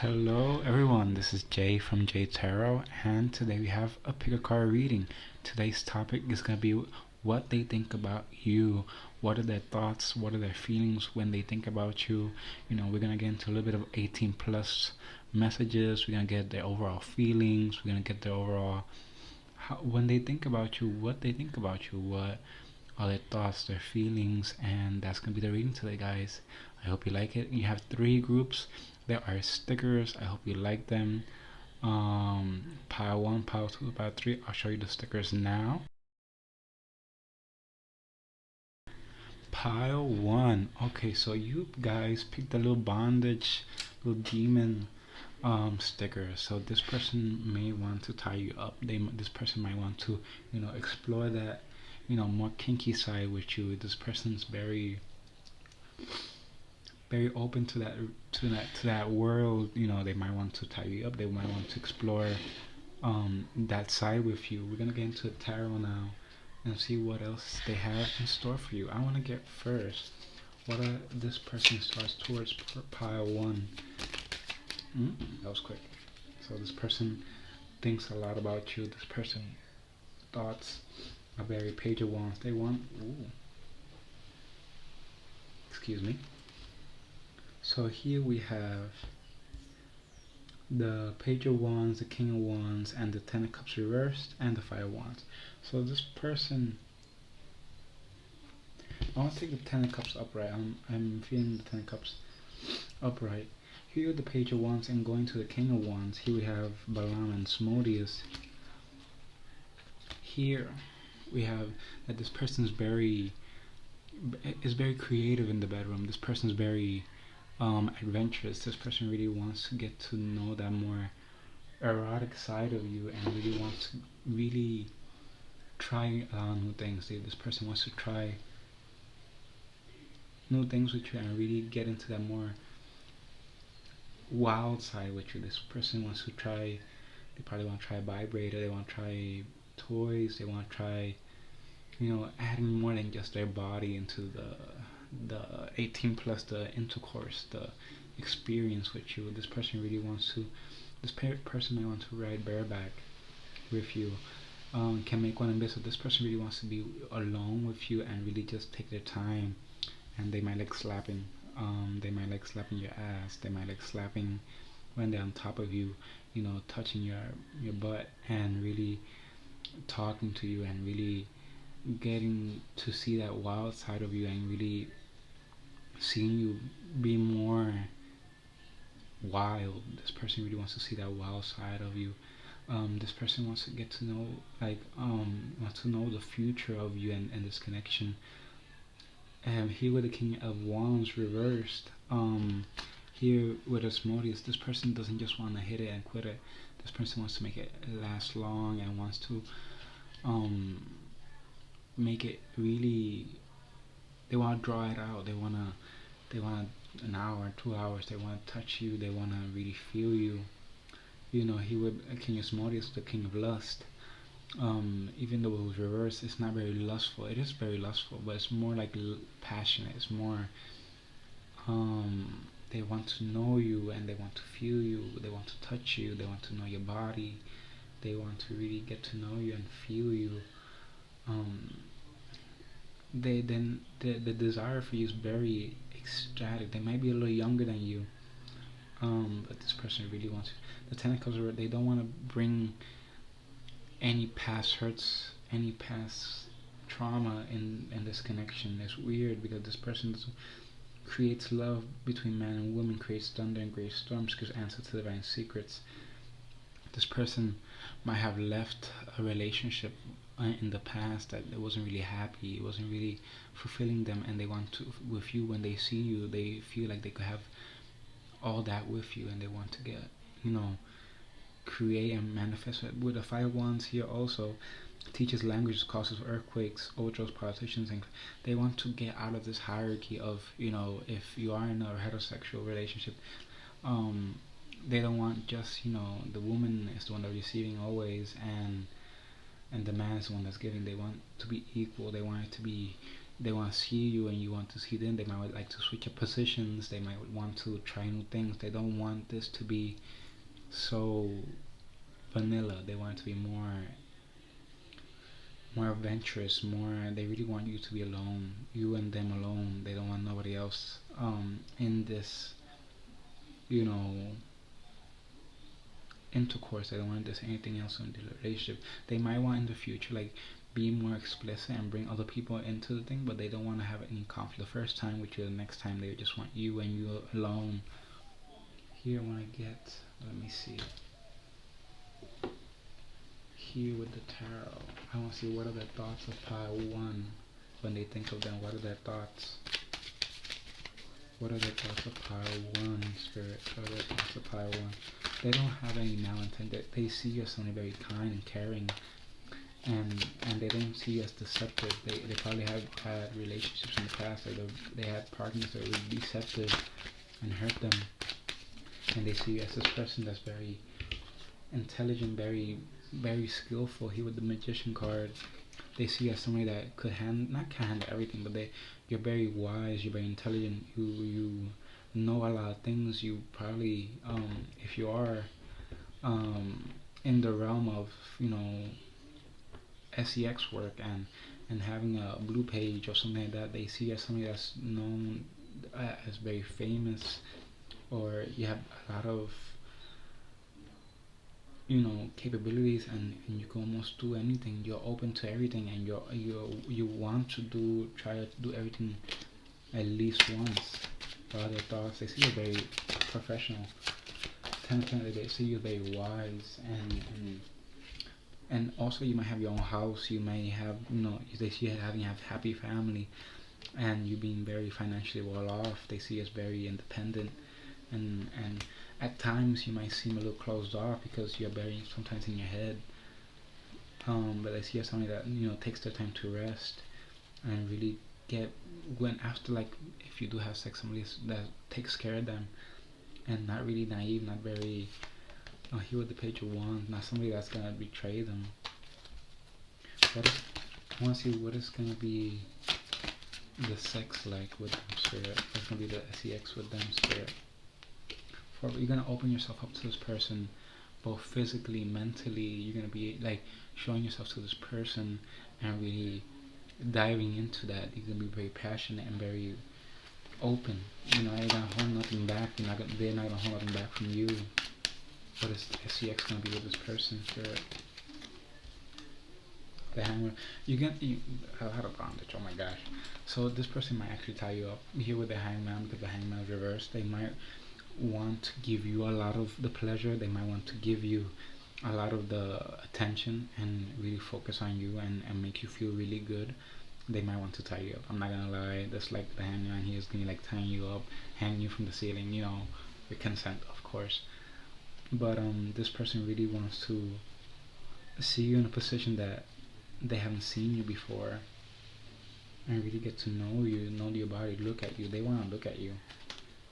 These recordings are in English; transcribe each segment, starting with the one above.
Hello everyone, this is Jay from Jay Tarot, and today we have a pick a card reading. Today's topic is going to be what they think about you. What are their thoughts? What are their feelings when they think about you? We're going to get into a little bit of 18 plus messages. We're going to get their overall feelings. We're going to get their overall, when they think about you, what they think about you, what are their thoughts, their feelings, and that's going to be the reading today, guys. I hope you like it. You have three groups. There are stickers. I hope you like them. Pile 1, pile 2, pile 3. I'll show you the stickers now. Pile 1. Okay, so you guys picked the little bondage, little demon sticker. So this person may want to tie you up. This person might want to explore that more kinky side with you. This person's very open to that world. They might want to tie you up. They might want to explore that side with you. We're gonna get into the tarot now and see what else they have in store for you. I want to get first what are this person's thoughts towards pile 1. That was quick. So this person thinks a lot about you. This person thoughts a very page of wands. They want excuse me. So here we have the page of wands, the king of wands, and the 10 of cups reversed, and the 5 of wands. So this person, I want to take the 10 of cups upright. I'm feeling the 10 of cups upright. Here the page of wands, and going to the king of wands, here we have Balaam and Smodius. Here we have that this person is very creative in the bedroom. This person is very adventurous. This person really wants to get to know that more erotic side of you, and really wants to really try new things. This person wants to try new things with you and really get into that more wild side with you. This person wants to try, they probably want to try a vibrator, they want to try toys, they want to try adding more than just their body into the 18 plus, the intercourse, the experience with you. This person really wants to, this person may want to ride bareback with you. Can make one in this. So this person really wants to be alone with you and really just take their time, and they might like slapping. They might like slapping your ass. They might like slapping when they're on top of you, touching your butt and really talking to you and really getting to see that wild side of you and really seeing you be more wild. This person really wants to see that wild side of you. This person wants to get to know, wants to know the future of you and this connection. Here with the king of wands reversed, here with Asmodeus, this person doesn't just want to hit it and quit it. This person wants to make it last long and wants to make it really, they want to draw it out. They want an hour, 2 hours. They want to touch you. They want to really feel you. He with King Asmodeus, the king of lust. Even though it was reversed, it's not very lustful. It is very lustful, but it's more like passionate. It's more they want to know you and they want to feel you. They want to touch you. They want to know your body. They want to really get to know you and feel you. The desire for you is very ecstatic. They might be a little younger than you, but this person really wants the 10 of cups. They don't want to bring any past hurts, any past trauma in this connection. It's weird because this person creates love between man and woman, creates thunder and great storms, gives answer to divine secrets. This person might have left a relationship in the past that it wasn't really happy, it wasn't really fulfilling them, and they want to, with you, when they see you, they feel like they could have all that with you, and they want to get, create and manifest it. With the 5 of wands here also teaches languages, causes earthquakes, overthrows politicians, and they want to get out of this hierarchy of, if you are in a heterosexual relationship, they don't want just, the woman is the one that's receiving always, and the man is the one that's giving. They want to be equal. They want it to be, they want to see you and you want to see them. They might like to switch up positions. They might want to try new things. They don't want this to be so vanilla. They want it to be more adventurous, more. They really want you to be alone, you and them alone. They don't want nobody else in this, you know, intercourse. They don't want this anything else in the relationship. They might want in the future like be more explicit and bring other people into the thing, but they don't want to have any conflict the first time with you. The next time they just want you and you alone. Here when I get, let me see, here with the tarot, I want to see what are the thoughts of pile 1 when they think of them. What are their thoughts? What are the thoughts of pile 1, Spirit? What are the thoughts of pile 1? They don't have any malintent. They see you as somebody very kind and caring, and they don't see you as deceptive. They probably have had relationships in the past, or they had partners that were deceptive and hurt them, and they see you as this person that's very intelligent, very skillful. Here with the Magician card, they see you as somebody that could not can handle everything, but you're very wise, you're very intelligent, you know a lot of things. You probably if you are in the realm of, you know, sex work and having a blue page or something like that, they see you as somebody that's known as very famous, or you have a lot of, you know, capabilities, and you can almost do anything. You're open to everything, and you want to try to do everything at least once. Other thoughts, they see you very professional. They see you very wise, and also you might have your own house. You may have, you know, they see you having a happy family, and you being very financially well off. They see you as very independent, and at times you might seem a little closed off because you're very sometimes in your head. But they see you as somebody that, you know, takes their time to rest and really when after, like, if you do have sex, somebody that takes care of them, and not really naive, not very here with the Page of Wands, not somebody that's gonna betray them. I want to see what is gonna be the sex like with them, Spirit. What's gonna be the sex with them, Spirit? You're gonna open yourself up to this person, both physically, mentally. You're gonna be like showing yourself to this person and really diving into that. You're gonna be very passionate and very open. You know, you're gonna hold nothing back. They're not gonna hold nothing back from you. What is sex gonna be with this person, Spirit? The Hangman. You had a bondage. Oh my gosh. So this person might actually tie you up here with the Hangman, because the Hangman is reversed. They might want to give you a lot of the pleasure. They might want to give you a lot of the attention and really focus on you and make you feel really good. They might want to tie you up. I'm not gonna lie. That's like the Hangman. He is gonna be like tying you up, hanging you from the ceiling. You know, with consent, of course. But this person really wants to see you in a position that they haven't seen you before, and really get to know you, know your body, look at you. They want to look at you.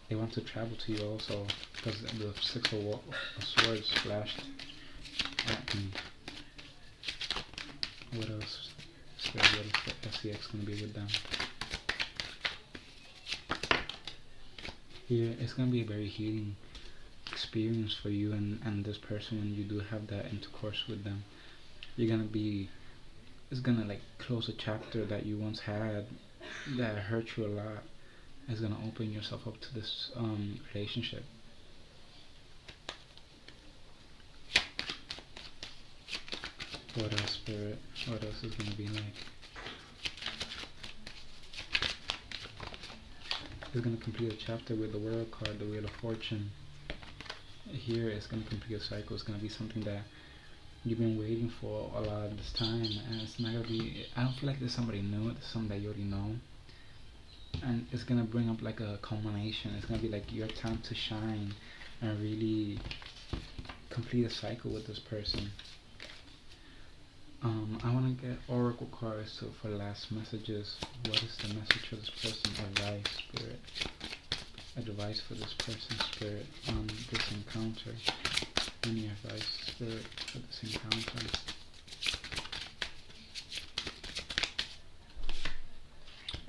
They want to travel to you also, because the Six of Swords flashed at me. What else? What is the SEX going to be with them? Here, it's going to be a very healing experience for you and this person when you do have that intercourse with them. You're going to be, it's going to like close a chapter that you once had that hurt you a lot. It's going to open yourself up to this relationship. What else, Spirit? What else is going to be like? It's going to complete a chapter with the World card, the Wheel of Fortune. Here it's going to complete a cycle. It's going to be something that you've been waiting for a lot of this time, and it's not going to be, I don't feel like there's somebody new. It's something that you already know, and it's going to bring up like a culmination. It's going to be like your time to shine and really complete a cycle with this person. I want to get Oracle cards for last messages. What is the message for this person? Advice, Spirit. Advice for this person, Spirit, on this encounter. Any advice, Spirit, for this encounter?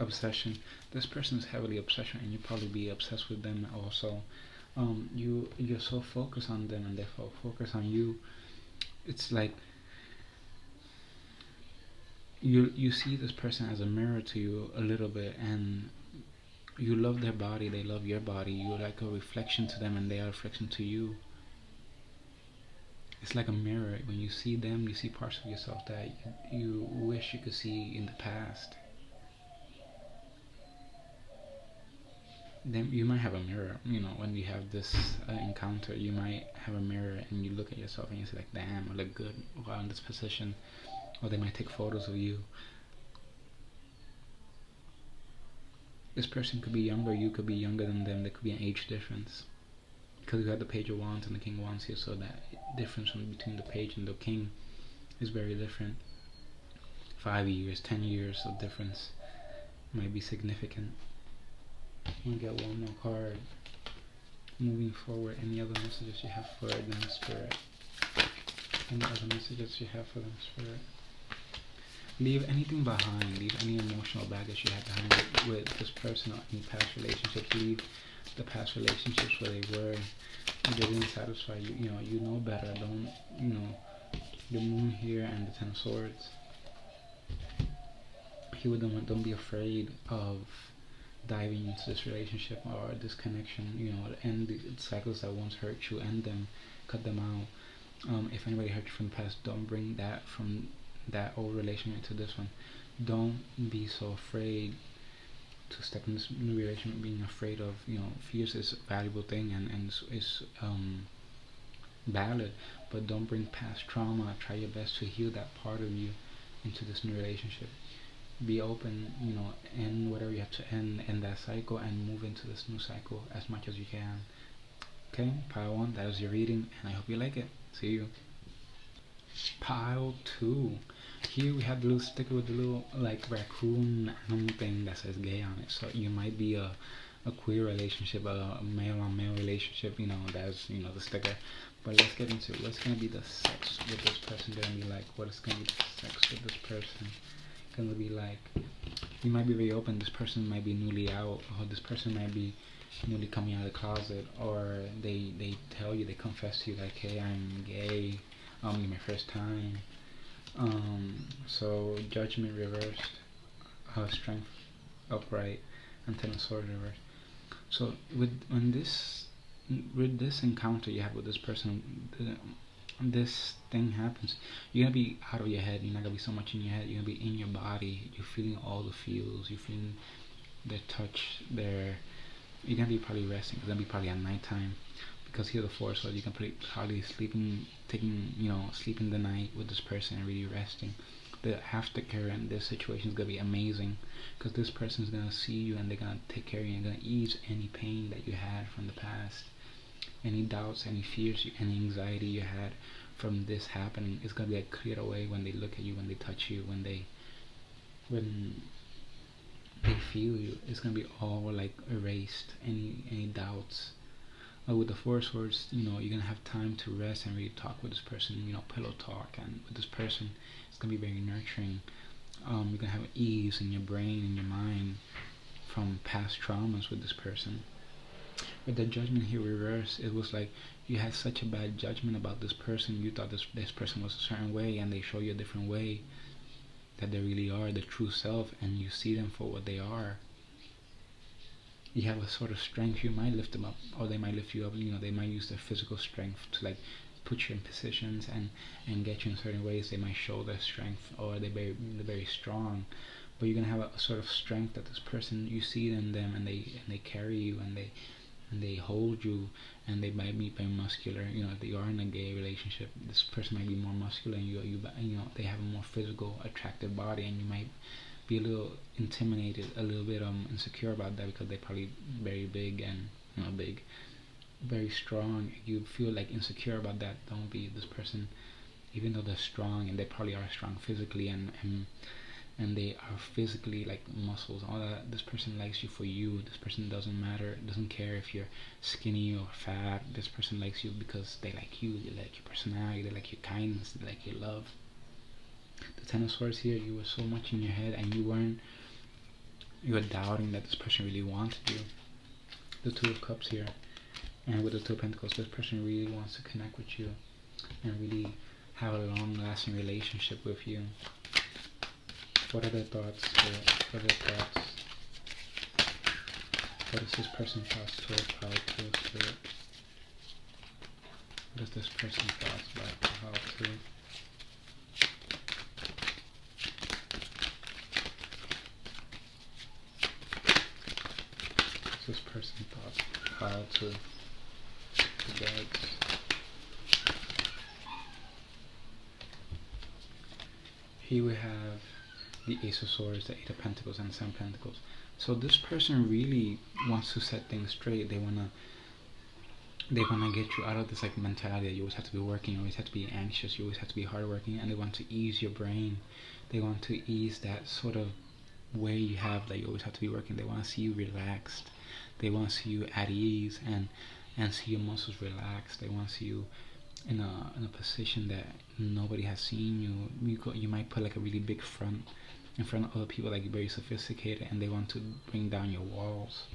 obsession. This person is heavily obsession, and you probably be obsessed with them also. You're so focused on them, and they focus on you. It's like you see this person as a mirror to you a little bit, and you love their body, they love your body. You're like a reflection to them, and they are a reflection to you. It's like a mirror. When you see them, you see parts of yourself that you wish you could see in the past. Then you might have a mirror, when you have this encounter, you might have a mirror and you look at yourself and you say like, damn, I look good while in this position. Or they might take photos of you. This person could be younger, you could be younger than them. There could be an age difference, because you have the page of wands and the king of wands here, so that difference between the page and the king is very different. 5 years, 10 years of difference might be significant. I'm gonna get one more card. Moving forward, any other messages you have for them, Spirit? Any other messages you have for them, Spirit? Leave anything behind. Leave any emotional baggage you have behind with this person or any past relationships. Leave the past relationships where they were. If they didn't satisfy you, you know better. Don't, the moon here and the 10 of swords. Here with them, don't be afraid of diving into this relationship or this connection. End the cycles that once hurt you. End them. Cut them out. If anybody hurt you from the past, don't bring that from that old relationship to this one. Don't be so afraid to step in this new relationship, being afraid of, fears is a valuable thing, and is valid, but don't bring past trauma. Try your best to heal that part of you into this new relationship. Be open, end whatever you have to end that cycle, and move into this new cycle as much as you can. Okay, pile 1, that was your reading, and I hope you like it. See you. Pile 2. Here we have the little sticker with the little like raccoon animal thing that says gay on it. So you might be a queer relationship, a male on male relationship, that's the sticker. But let's get into it. What's gonna be the sex with this person gonna be like? What is gonna be the sex with this person gonna be like? You might be very open. This person might be newly out, or this person might be newly coming out of the closet, or they tell you, they confess to you like, hey, I'm gay. My first time. So judgment reversed, strength upright, and 10 of swords reversed. So with this encounter you have with this person, this thing happens, you're gonna be out of your head. You're not gonna be so much in your head. You're gonna be in your body. You're feeling all the feels. You're feeling their touch. You're gonna be probably resting. It's gonna be probably at nighttime, because here the force, so you can probably sleeping the night with this person and really resting. The aftercare in this situation is gonna be amazing, because this person is gonna see you and they're gonna take care of you and gonna ease any pain that you had from the past, any doubts, any fears, any anxiety you had from this happening. It's gonna be like cleared away when they look at you, when they touch you, when they feel you. It's gonna be all like erased, any doubts. With the Four Swords, you're gonna have time to rest and really talk with this person, pillow talk, and with this person it's gonna be very nurturing. You're gonna have ease in your brain and your mind from past traumas with this person. With the Judgment here reversed, it was like you had such a bad judgment about this person. You thought this person was a certain way, and they show you a different way that they really are, the true self, and you see them for what they are. You have a sort of strength. You might lift them up, or they might lift you up. They might use their physical strength to like put you in positions and get you in certain ways. They might show their strength, or they're very strong. But you're gonna have a sort of strength that this person, you see in them, and they carry you, and they hold you, and they might be very muscular. If they are in a gay relationship, this person might be more muscular, and they have a more physical, attractive body, and you might be a little intimidated, a little bit insecure about that, because they're probably very big and very strong. You feel like insecure about that. Don't be this person, even though they're strong, and they probably are strong physically, and they are physically like muscles, all that. This person likes you for you. This person doesn't care if you're skinny or fat. This person likes you because they like you. They like your personality. They like your kindness. They like your love. The 10 of Swords here, you were so much in your head, and you weren't you're doubting that this person really wants you. The Two of Cups here, and with the Two of Pentacles, this person really wants to connect with you and really have a long-lasting relationship with you. What are their thoughts? What are their thoughts? What is this person's thoughts towards power to spirit? What is this person's thoughts about power to? What's this person's thoughts power to guides? Here we have the Ace of Swords, the Eight of Pentacles, and the Seven of Pentacles. So this person really wants to set things straight. They wanna get you out of this like mentality that you always have to be working, you always have to be anxious, you always have to be hardworking, and they want to ease your brain. They want to ease that sort of way you have that you always have to be working. They want to see you relaxed. They want to see you at ease and see your muscles relaxed. They want to see you in a position that nobody has seen you. You might put like a really big front in front of other people, like very sophisticated, and they want to bring down your walls.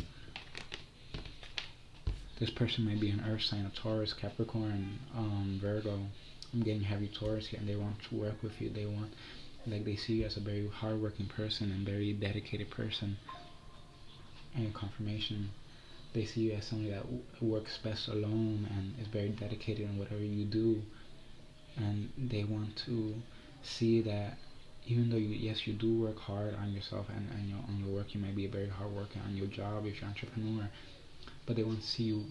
This person might be an earth sign, a Taurus, Capricorn, Virgo. I'm getting heavy Taurus here, and they want to work with you. They want, like, they see you as a very hardworking person and very dedicated person. And confirmation, they see you as somebody that works best alone and is very dedicated in whatever you do. And they want to see that even though you do work hard on yourself and on your work, you might be a very hard worker on your job if you're an entrepreneur, but they want to see you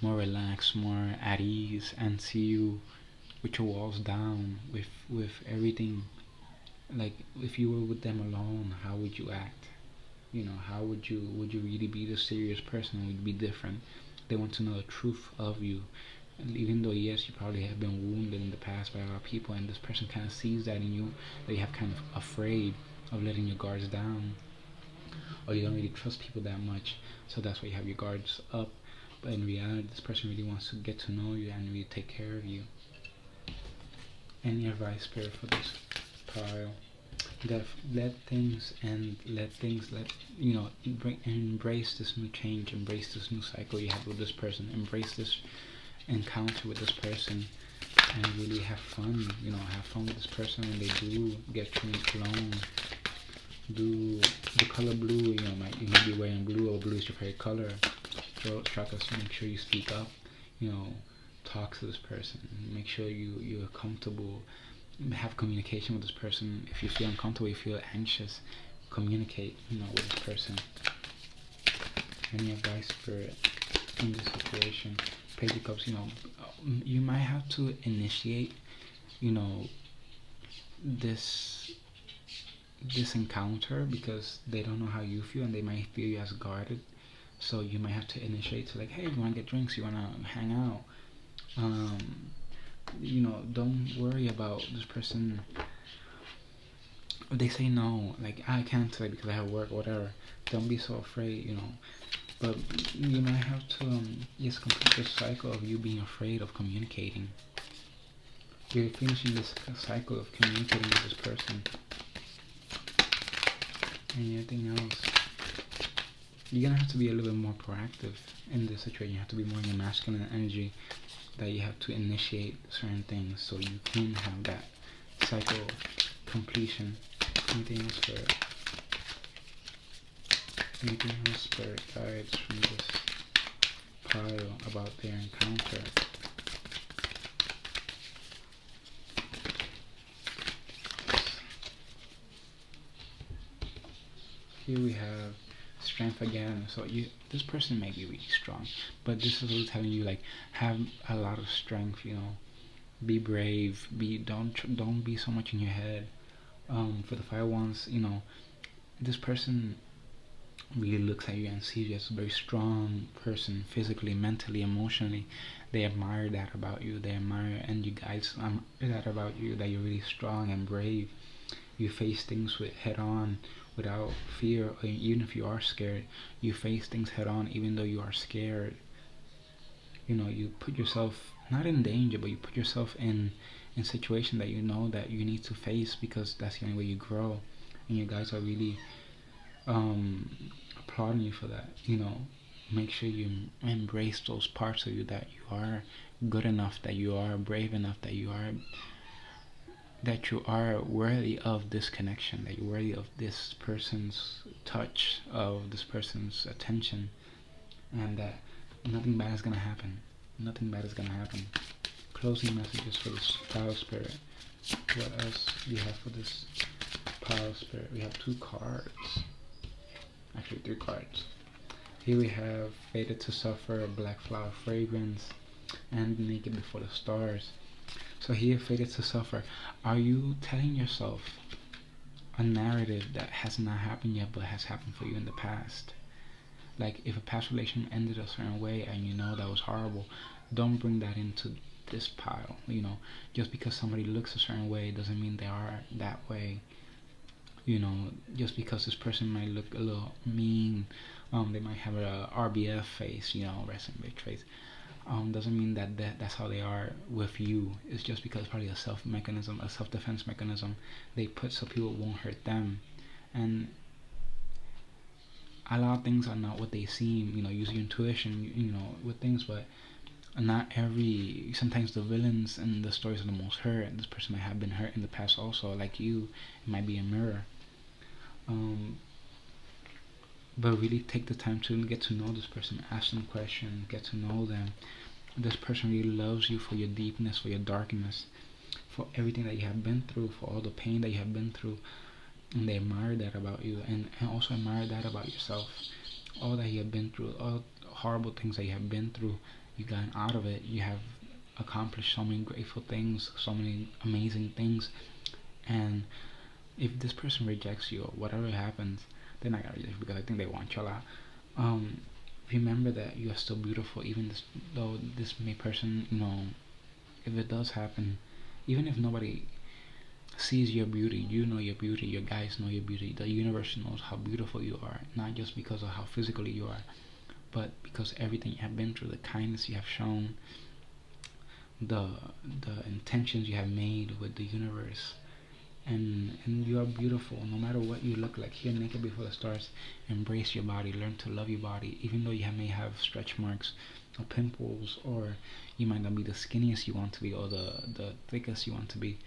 more relaxed, more at ease, and see you with your walls down, with everything. Like, if you were with them alone, how would you act? You know, how would you really be the serious person? Would you be different? They want to know the truth of you. And even though, yes, you probably have been wounded in the past by a lot of people, and this person kind of sees that in you, that you have kind of afraid of letting your guards down, or you don't really trust people that much, so that's why you have your guards up. But in reality, this person really wants to get to know you and really take care of you. Any advice, Spirit, for this pile? Let things end, embrace this new change, embrace this new cycle you have with this person, embrace this encounter with this person, and really have fun. Have fun with this person when they do get you alone. Do the color blue. You might be wearing blue, or blue is your favorite color. Chakras, make sure you speak up. Talk to this person. Make sure you're comfortable. Have communication with this person. If you feel uncomfortable, you feel anxious, communicate with this person. Any advice for in this situation? Page of Cups, you might have to initiate this encounter, because they don't know how you feel and they might feel you as guarded. So you might have to initiate to, like, hey, you want to get drinks, you want to hang out, don't worry about this person. If they say no, like, I can't today because I have work or whatever, don't be so afraid. But you might have to just complete this cycle of you being afraid of communicating. You're finishing this cycle of communicating with this person. Anything else? You're gonna have to be a little bit more proactive in this situation. You have to be more in your masculine energy, that you have to initiate certain things so you can have that cycle completion. Anything else, Spirit? Anything else, Spirit guides from this pile about their encounter? Here we have strength again. So this person may be really strong, but this is also telling you, like, have a lot of strength. Be brave. Don't be so much in your head. For the Fire Wands, this person really looks at you and sees you as a very strong person, physically, mentally, emotionally. They admire that about you. They admire, and you guys admire that about you, that you're really strong and brave. You face things head on without fear, or even if you are scared, you face things head on even though you are scared. You put yourself not in danger, but you put yourself in situation that that you need to face, because that's the only way you grow. And you guys are really applauding you for that. You know, make sure you embrace those parts of you, that you are good enough, that you are brave enough, that you are worthy of this connection, that you're worthy of this person's touch, of this person's attention, and that nothing bad is gonna happen. Nothing bad is gonna happen. Closing messages for this power spirit. What else do you have for this power spirit? We have 2 cards. Actually 3 cards. Here we have Fated to Suffer, Black Flower Fragrance, and Naked Before the Stars. So here, Fated to Suffer. Are you telling yourself a narrative that has not happened yet but has happened for you in the past? Like, if a past relation ended a certain way and you know that was horrible, don't bring that into this pile. You know, just because somebody looks a certain way doesn't mean they are that way. You know, just because this person might look a little mean, they might have a RBF face, you know, resting bitch face, doesn't mean that that's how they are with you. It's just because probably a self-defense mechanism they put so people won't hurt them. And a lot of things are not what they seem. You know, use your intuition, you know, with things, but not every. Sometimes the villains and the stories are the most hurt. This person might have been hurt in the past also, like you. It might be a mirror. But really take the time to get to know this person, ask them questions, get to know them. This person really loves you for your deepness, for your darkness, for everything that you have been through, for all the pain that you have been through, and they admire that about you, and also admire that about yourself. All that you have been through, all horrible things that you have been through, you got out of it. You have accomplished so many grateful things, so many amazing things. And if this person rejects you or whatever happens, they're not gonna reject you because I think they want you a lot. Remember that you are still beautiful, even though this person, you know, if it does happen, even if nobody sees your beauty, you know your beauty, your guys know your beauty, the universe knows how beautiful you are, not just because of how physically you are, but because everything you have been through, the kindness you have shown, the intentions you have made with the universe. And you are beautiful no matter what you look like. Here, Naked Before the Stars. Embrace your body, learn to love your body, even though you may have stretch marks or pimples, or you might not be the skinniest you want to be, or the thickest you want to be,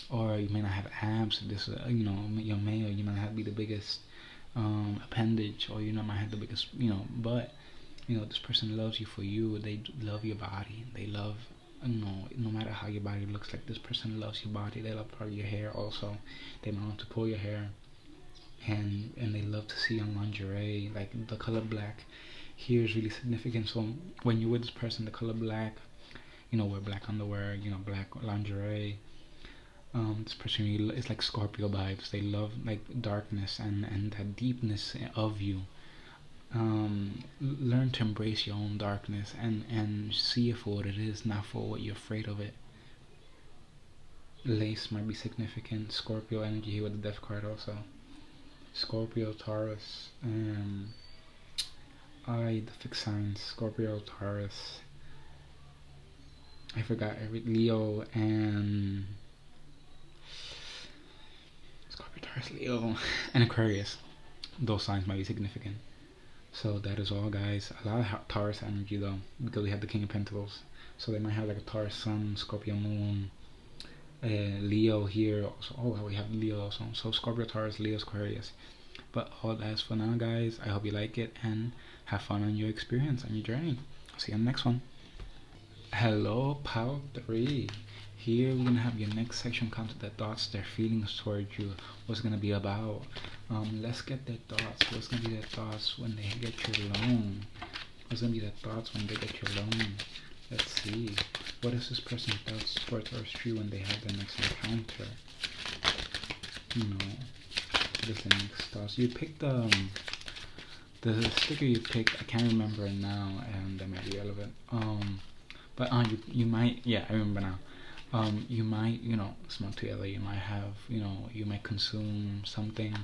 or you may not have abs. This you know, you're male, you might not be the biggest appendage, or you know, might have the biggest, you know, but you know, this person loves you for you. They love your body, they love, you know, no matter how your body looks like, this person loves your body. They love part of your hair also. They might want to pull your hair, and they love to see you on lingerie. Like, the color black here is really significant. So when you're with this person, the color black, you know, wear black underwear, you know, black lingerie. This person really, it's like Scorpio vibes. They love like darkness and that deepness of you. Learn to embrace your own darkness and see it for what it is, not for what you're afraid of it. Lace might be significant. Scorpio energy here with the Death card also. Scorpio, Taurus, the fixed signs. Scorpio, Taurus. I forgot Leo and Scorpio, Taurus, Leo, and Aquarius. Those signs might be significant. So that is all, guys. A lot of Taurus energy though, because we have the King of Pentacles. So they might have like a Taurus Sun, Scorpio Moon, Leo here. Also, oh, we have Leo also. So Scorpio, Taurus, Leo, Aquarius. But all that's for now, guys. I hope you like it and have fun on your experience, on your journey. I'll see you on the next one. Hello, Power 3. Here we're gonna have your next section come to their thoughts, their feelings towards you, what's gonna be about. Let's get their thoughts. What's gonna be their thoughts when they get your loan? What's gonna be their thoughts when they get your loan? Let's see. What is this person's thoughts towards Earth Tree when they have their next encounter? You know, what is the next thoughts? You picked the sticker you picked. I can't remember it now, and that might be relevant. But you might, yeah, I remember now. You might, you know, smoke together. You might have, you know, you might consume something.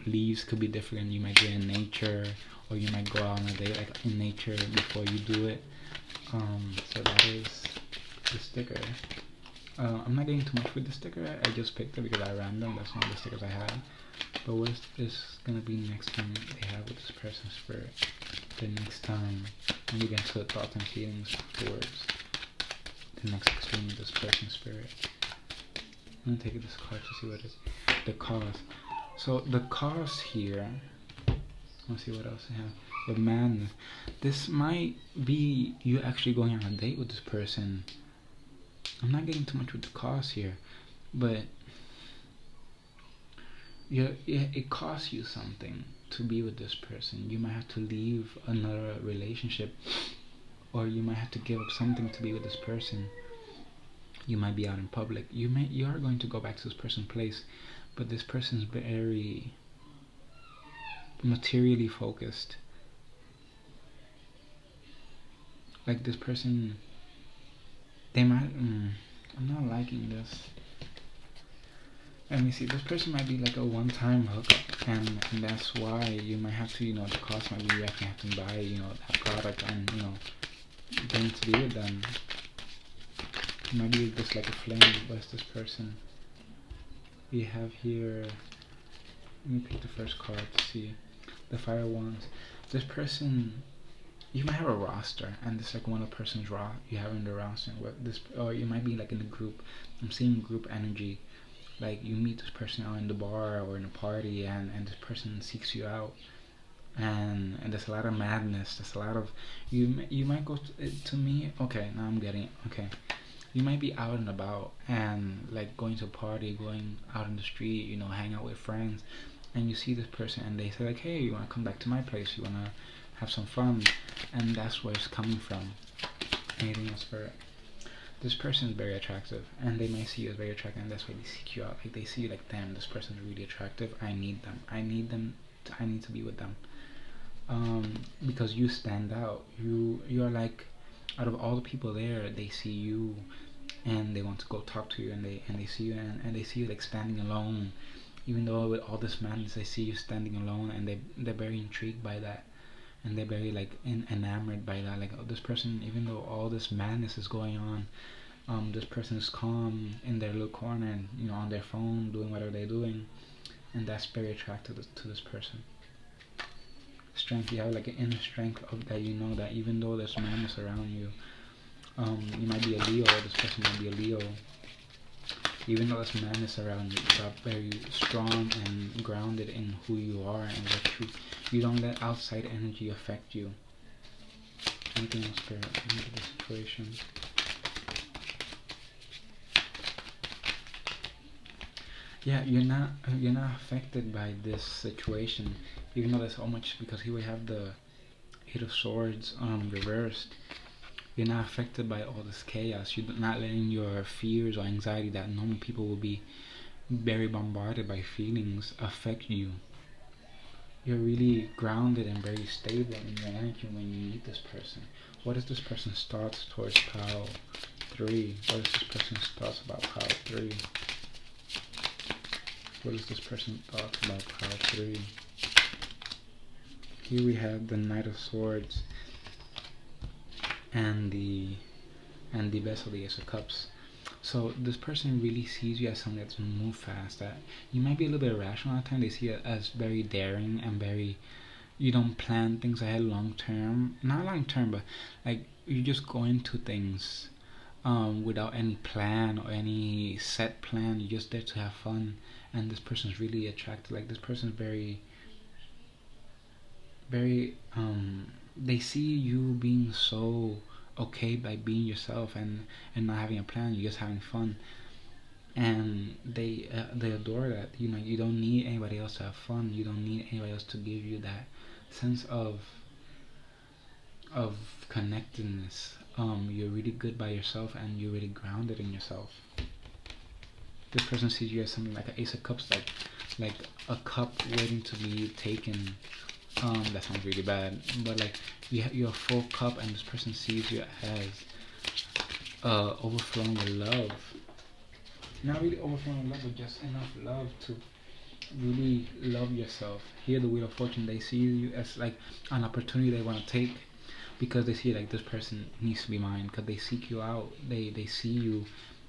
Leaves could be different. You might be in nature, or you might go out on a date like in nature before you do it. So that is the sticker. I'm not getting too much with the sticker. I just picked it because I random. That's one of the stickers I had. But what is gonna be next time they have with this person spirit? The next time, and you get to the thoughts and feelings afterwards. The next extreme with this person spirit. I'm gonna take this card to see what it is. The cause. So the cause here. Let's see what else I have. The madness. This might be you actually going on a date with this person. I'm not getting too much with the cause here, but yeah, it costs you something to be with this person. You might have to leave another relationship, or you might have to give up something to be with this person. You might be out in public. You are going to go back to this person's place, but this person's very materially focused. Like this person, they might. I'm not liking this. Let me see. This person might be like a one-time hookup, and that's why you might have to, the cost might be you actually have to buy, that product, and getting to be with them. Maybe just like a flame. What's this person? We have here. Let me pick the first card to see. The Fire Wands. This person, you might have a roster, and it's like one of the person's you have in the roster. Or you might be like in a group. I'm seeing group energy. Like you meet this person out in the bar or in a party, and this person seeks you out, and there's a lot of madness. There's a lot of you might go to me. Okay, now I'm getting it. Okay, you might be out and about and like going to a party, going out in the street, hang out with friends, and you see this person and they say like, hey, you want to come back to my place? You want to have some fun? And that's where it's coming from. Anything else for it? This person is very attractive, and they might see you as very attractive, and that's why they seek you out. Like they see you like, damn, this person is really attractive. I need them. I need to be with them. Because you stand out. You're like, out of all the people there, they see you, and they want to go talk to you, and they see you, and they see you like standing alone. Even though with all this madness, they see you standing alone, and they're very intrigued by that, and they're very like enamored by that. Like, oh, this person, even though all this madness is going on, this person is calm in their little corner, and on their phone doing whatever they're doing, and that's very attractive to this person. Strength. You have like an inner strength of that. That even though there's madness around you, you might be a Leo. This person might be a Leo. Even though there's madness around you, you are very strong and grounded in who you are and what you don't let outside energy affect you. Anything else, Spirit? Into the situation. Yeah, you're not affected by this situation, even though there's so much, because here we have the Eight of Swords reversed. You're not affected by all this chaos. You're not letting your fears or anxiety that normal people will be very bombarded by feelings affect you. You're really grounded and very stable in your energy when you meet this person. What is this person's thoughts towards Pile 3? What is this person's thoughts about Pile 3? What is this person's thoughts about Pile 3? Here we have the Knight of Swords and the vessel, the Ace of Cups. So this person really sees you as someone that's move fast. That you might be a little bit irrational at times. They see it as very daring and very, you don't plan things ahead long term. Not long term, but like you just go into things without any plan or any set plan. You're just there to have fun. And this person's really attracted. Like this person's very they see you being so okay by being yourself and not having a plan. You're just having fun, and they adore that. You don't need anybody else to have fun. You don't need anybody else to give you that sense of connectedness. You're really good by yourself, and you're really grounded in yourself. This person sees you as something like an Ace of Cups, like a cup waiting to be taken. That sounds really bad, but like you're a full cup, and this person sees you as overflowing with love. Not really overflowing with love, but just enough love to really love yourself. Here, the Wheel of Fortune, they see you as like an opportunity they want to take, because they see like this person needs to be mine, because they seek you out. They see you,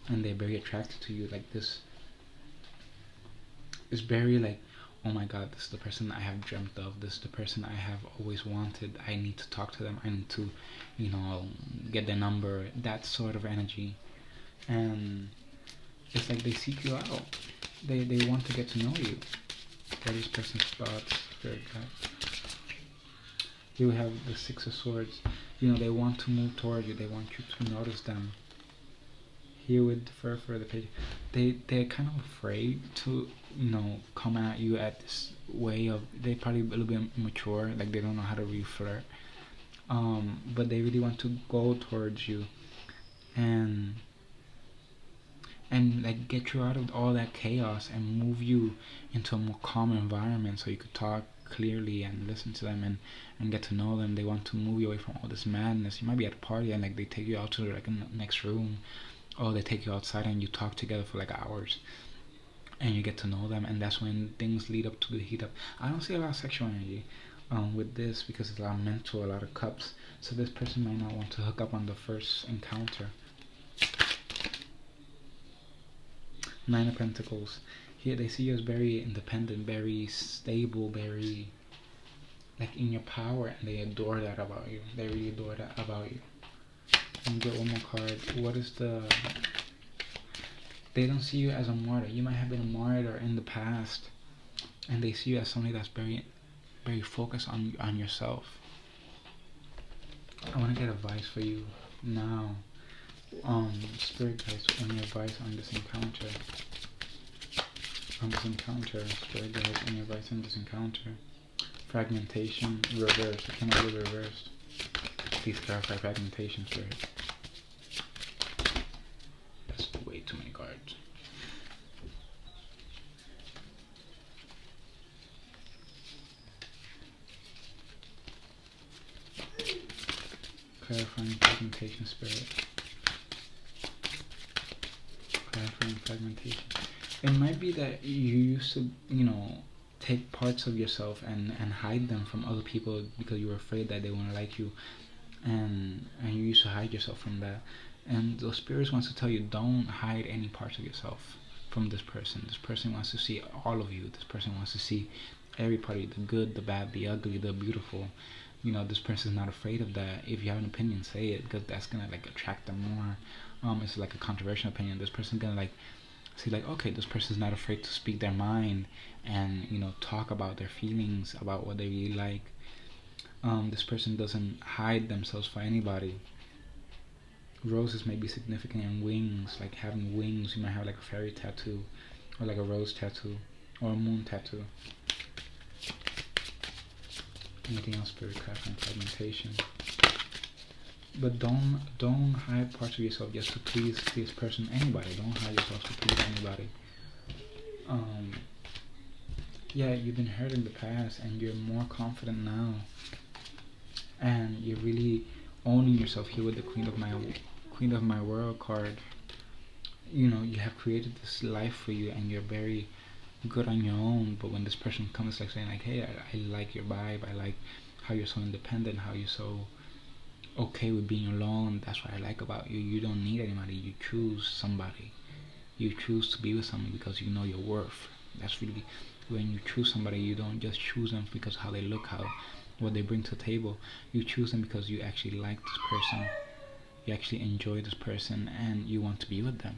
and they're very attracted to you. Like this is very like oh my god, this is the person I have dreamt of, this is the person I have always wanted, I need to talk to them, I need to, get their number, that sort of energy. And it's like they seek you out, they want to get to know you. What is person's thoughts? Very good. You have the Six of Swords. They want to move toward you, they want you to notice them. Here with for the page, they're kind of afraid to come at you at this way of, they probably a little bit immature, like they don't know how to really flirt, but they really want to go towards you and like get you out of all that chaos and move you into a more calm environment so you could talk clearly and listen to them and get to know them. They want to move you away from all this madness. You might be at a party and like they take you out to like a next room, or they take you outside and you talk together for like hours and you get to know them, and that's when things lead up to the heat up. I don't see a lot of sexual energy with this because it's a lot of mental, a lot of cups, so this person might not want to hook up on the first encounter. Nine of Pentacles. Here they see you as very independent, very stable, very like in your power, and they adore that about you. They really adore that about you. And get one more card. What is the... They don't see you as a martyr. You might have been a martyr in the past, and they see you as somebody that's very, very focused on yourself. I want to get advice for you now. Spirit guides, any advice on this encounter? Spirit guides, any advice on this encounter? Fragmentation, reverse. It came out with reversed. Please clarify fragmentation, Spirit. That's way too many cards. Clarifying fragmentation, Spirit. Clarifying fragmentation. It might be that you used to, take parts of yourself and hide them from other people because you were afraid that they wouldn't like you, and you used to hide yourself from that. And the spirits wants to tell you, don't hide any parts of yourself from this person. This person wants to see all of you. This person wants to see every part of you, the good, the bad, the ugly, the beautiful. This person is not afraid of that. If you have an opinion, say it, because that's gonna like attract them more. It's like a controversial opinion. This person's gonna like see like, okay, this person's not afraid to speak their mind and talk about their feelings, about what they really like. This person doesn't hide themselves for anybody. Roses may be significant in wings, like having wings. You might have like a fairy tattoo, or like a rose tattoo, or a moon tattoo. Anything else? Spirit, craft, and fragmentation. But don't hide parts of yourself just to please this person, anybody. Don't hide yourself to please anybody. Yeah, you've been hurt in the past and you're more confident now, and you're really owning yourself here with the Queen of my World card. You have created this life for you and you're very good on your own, but when this person comes like saying like, hey, I like your vibe, I like how you're so independent, how you're so okay with being alone, that's what I like about you. You don't need anybody, you choose somebody. You choose to be with somebody because you know your worth. That's really, when you choose somebody, you don't just choose them because how they look, what they bring to the table. You choose them because you actually like this person, you actually enjoy this person, and you want to be with them.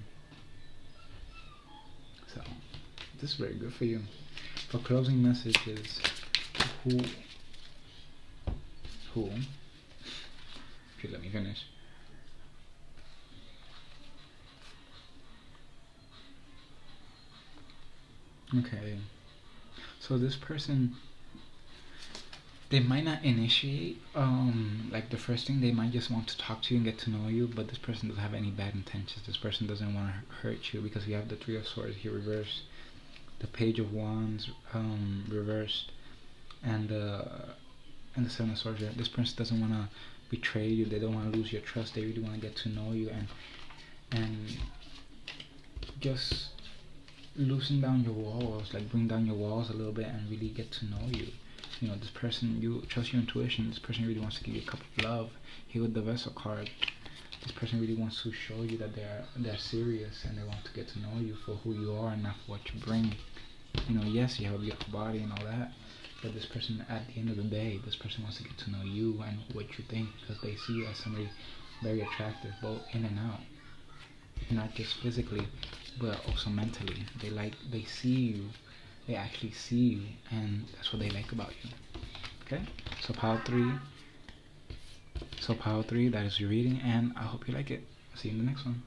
So this is very good for you. For closing messages, who if you let me finish. Okay, so this person, they might not initiate like the first thing. They might just want to talk to you and get to know you, but this person doesn't have any bad intentions. This person doesn't want to hurt you, because we have the Three of Swords here reversed, the Page of Wands reversed, and the Seven of Swords here. This person doesn't want to betray you. They don't want to lose your trust. They really want to get to know you and just loosen down your walls, like bring down your walls a little bit and really get to know you. This person, you trust your intuition. This person really wants to give you a cup of love. Here with the Vessel card, this person really wants to show you that they're serious and they want to get to know you for who you are and not for what you bring. Yes, you have a beautiful body and all that, but this person, at the end of the day, this person wants to get to know you and what you think, because they see you as somebody very attractive, both in and out, not just physically, but also mentally. They see you, they actually see you, and that's what they like about you. Okay, so pile three, that is your reading, and I hope you like it. See you in the next one.